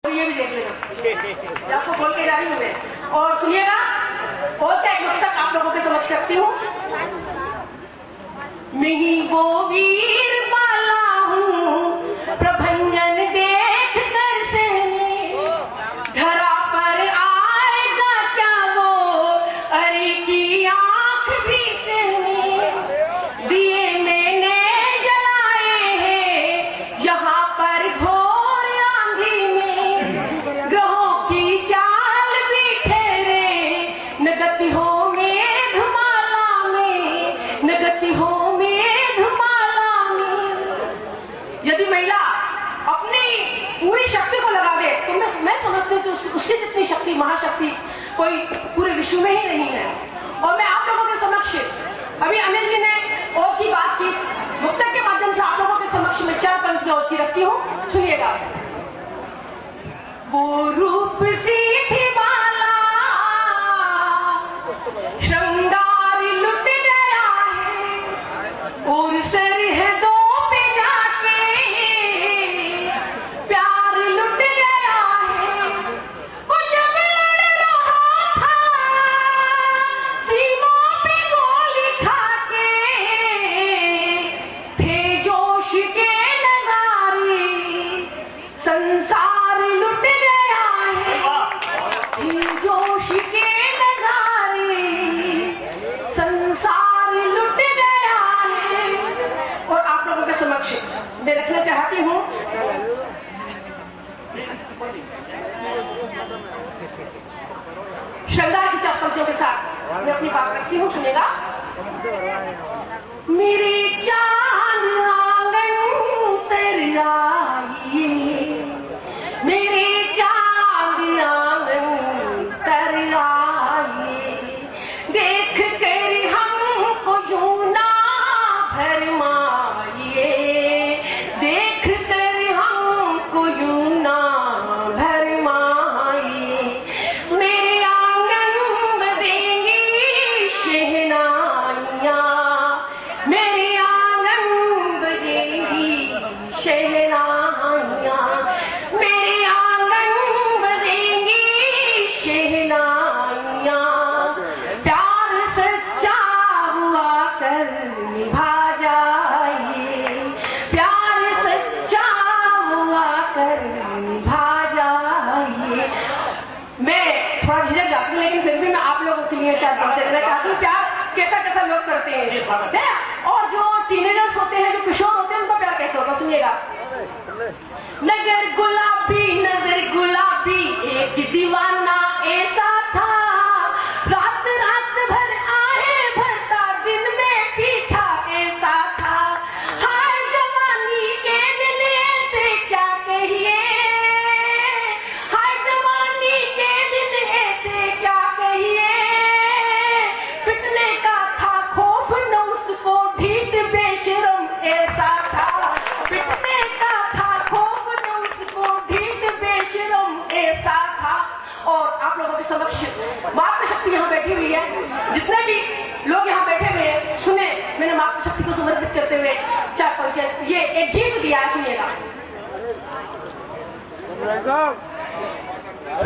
तो ये भी देख लेना, आपको बोल के जा रही हूँ मैं। और सुनिएगा, और का एक नुक्ता आप लोगों के समक्ष रखती हूँ। मैं ही वो वीर बाला हूँ, प्रभंजन देख कर सहने, धरा पर आएगा क्या वो, अरे की आंख भी सहने। दिए मैंने जलाए हैं यहाँ पर घोर आंधी में, ग्रहों की चाल भी ठहरे, न गति हो मेघमाला में, न गति हो मेघमाला में। यदि महिला अपनी पूरी शक्ति को लगा दे तो मैं समझती हूँ कि उसकी जितनी शक्ति, महाशक्ति कोई पूरे विश्व में ही नहीं है। और मैं आप लोगों के समक्ष, अभी अनिल जी ने ओज की बात की, मुक्तक के माध्यम से आप लोगों के समक्ष में 4 पंक्तियां ओज की रखती हूँ, सुनिएगा। वो रूप सी थी बाला, श्रृंगार लुट गया है, और सरहदों पे जाके प्यार लुट गया है। वो जब लड़ रहा था सीमों पे गोली खाके, थे जोश के नजारे, संसार लुट गया है। थे जोश के नजारे, संसार लुट गया है। और आप लोगों के समक्ष मैं रखना चाहती हूँ श्रृंगार की 4 पंक्तियों के साथ मैं अपनी बात रखती हूँ, सुनेगा। मेरे चांद आंगन उतर आइए, मेरे चांद आंगन उतर आइए, देख कर हमको जूना भरमाइए, देख कर हमको जूना भरमाइए। मेरे आंगन बजेंगी शहनाइयाँ, मेरे आंगन बजेंगी शहनाइयाँ, मेरे आंगन बजेंगी शहनाइयाँ। प्यार सच्चा हुआ कर निभा जाइए, प्यार सच्चा हुआ कर निभा जाइए। मैं थोड़ा झिझक जाती हूँ, लेकिन फिर भी मैं आप लोगों के लिए 4 पंक्तियां देना चाहती हूँ। प्यार कैसा कैसा लोग करते हैं, है? और जो टीनेजर्स होते हैं, जो किशोर होते हैं, उनका प्यार कैसे होगा, सुनिएगा। नगर गुलाबी नजर गुलाबी, एक दीवाना ऐसा था, रात रात भर आहे भरता, दिन में पीछा ऐसा था। हाय जवानी के दिन ऐसे क्या कहिए, हाय जवानी के दिन ऐसे क्या कहिए। पिटने का था खौफ न उसको, ढीठ बेशरम ऐसा था। पिटने का था खौफ न उसको, ढीठ बेशरम ऐसा था। और आप लोगों के समक्ष मातृशक्ति यहाँ बैठी हुई है, जितने भी लोग यहाँ बैठे हुए हैं, सुने, मैंने मातृशक्ति को समर्पित करते हुए 4 पंक्तियां, ये एक गीत दिया है, सुनिएगा।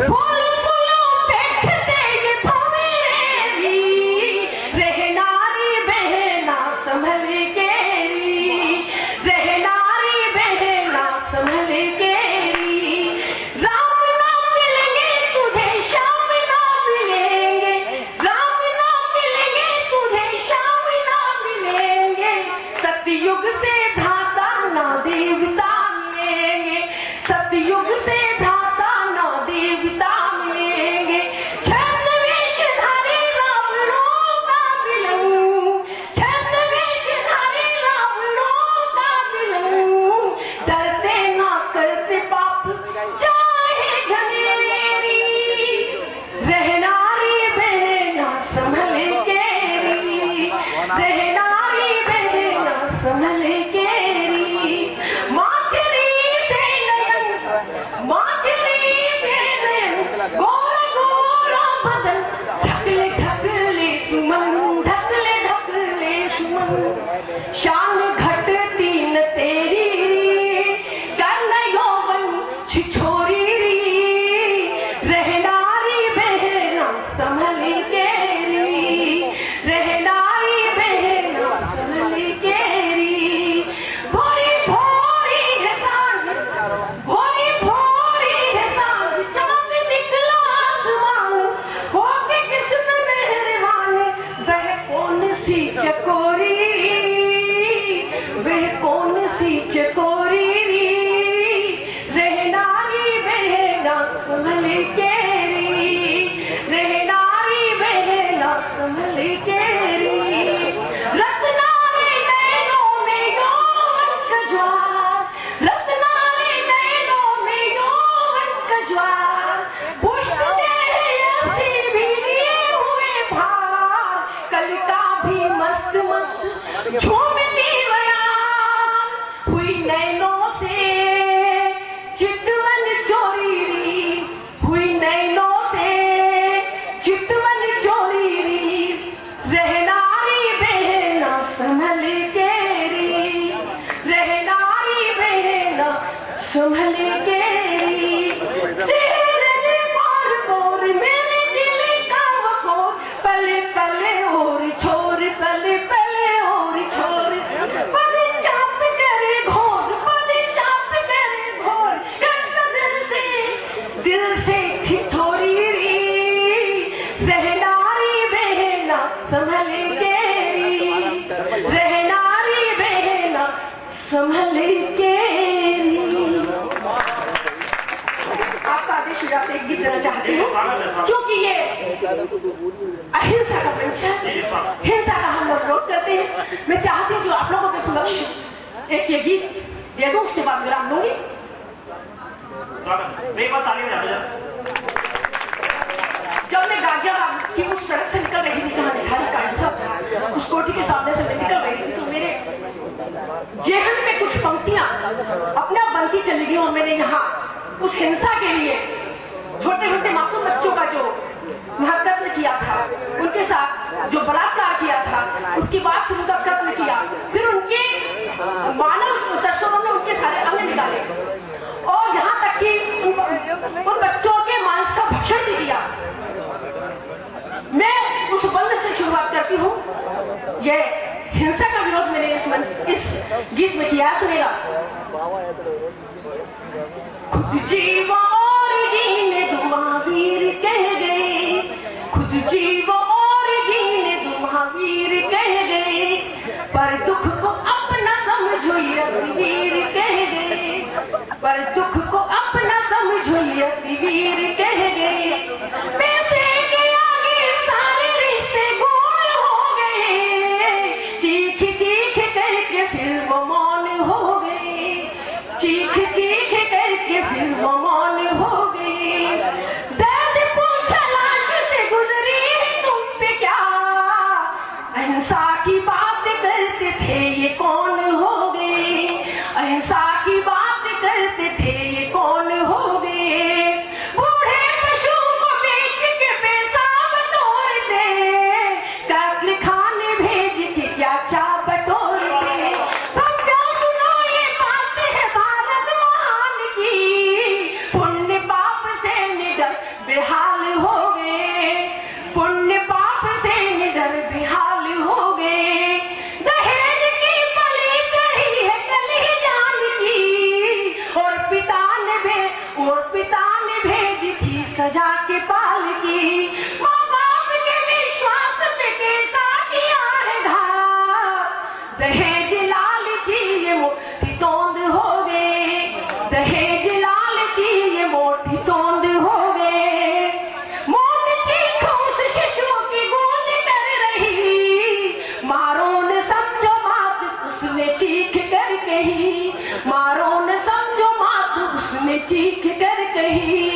फूल फूलों बैठते ये भंवरे भी, रहनारी बहना संभल के री, रहनारी बहना संभल के री। राम नाम मिलेंगे तुझे, शाम नाम मिलेंगे, राम नाम मिलेंगे तुझे, शाम नाम मिलेंगे। सतयुग से भ्राता ना देवता मिलेंगे, सतयुग से भ्राता ना देवता ज्वार, पुष्ट ऐसी भी लिए हुए भार, कल का भी मस्त मस्त झूमती बयान, हुई नैनों से चितवन चोरी री, हुई नैनों से चितवन चोरी री, रहनारी बहना संभल के री, रहनारी बहना संभल के री, सेहरन पोर पोर मेरे दिल का वकोर, पले पले और छोर, पले पले और छोर, पद चाप करे घोर, पद चाप करे घोर, कट दिल से ठिठोरी री, रहनारी बहना संभल के री, रहनारी बहना संभल के री। आपका आदेश हो जाते एक गीत देना चाहती हूँ, क्योंकि ये अहिंसा का मंच है, हिंसा का हम लोग विरोध करते हैं। मैं चाहती हूँ कि आप लोगों के समक्ष एक ये गीत दे दूं, उसके बाद विराम लूंगी। जब मैं गाजियाबाद की उस सड़क से निकल रही थी जहां निठारी का अनुभव था, उस कोठी के सामने से मैं निकल रही थी, तो मेरे जेहन में कुछ पंक्तियां अपने आप बनती चली गई और मैंने यहाँ उस हिंसा के लिए छोटे छोटे मासूम बच्चों का जो कत्ल किया था, उनके साथ जो बलात्कार किया था, उसके बाद फिर उनका कत्ल किया, फिर उनके मानव तस्करों ने उनके सारे अंग निकाले और यहाँ तक कि उन बच्चों के मांस का भक्षण भी किया। मैं उस बंद से शुरुआत करती हूँ। यह हिंसा का विरोध मैंने इस गीत में किया, सुनेगा। खुद जीवो और जीने दो महावीर कह गए, खुद जीवो और जीने दो महावीर कह गए, पर दुख को अपना समझो ये अतिवीर कह गए, पर दुख को अपना समझो ये अतिवीर कह गए, पैसे के आगे सारे रिश्ते गोल हो गए, चीख चीख करके फिर वो मौन हो गए, चीख चीख करके फिर वो मौन हो गए, दर्द पूछा लाश से गुजरी तुम पे क्या, अहिंसा की बात करते थे ये कौन हो गए, अहिंसा की बात करते थे ये कौन हो गए, बूढ़े पशु को बेच के पैसा बटोरते, कत्ल खाने भेज के क्या क्या बटोरते, हम क्यों सुनो ये बात है भारत महान की, पुण्य पाप से निडर बेहाल हो गए, पुण्य पाप से निडर बेहाल हो गए, दहेज की बलि चढ़ी है कली जान की, और पिता ने भेजी थी सजा के पाल की, माँ बाप के विश्वास पे कैसा किया है घात, दहेज लालची ये मोटी तोंद हो गए, दहेज लालची ये मोटी तोंद हो गए, मौन चीख उस शिशु की गूंज कर रही, मारो न समझो बात उसने चीख कर कही, मारो न समझो बात उसने चीख कर कही,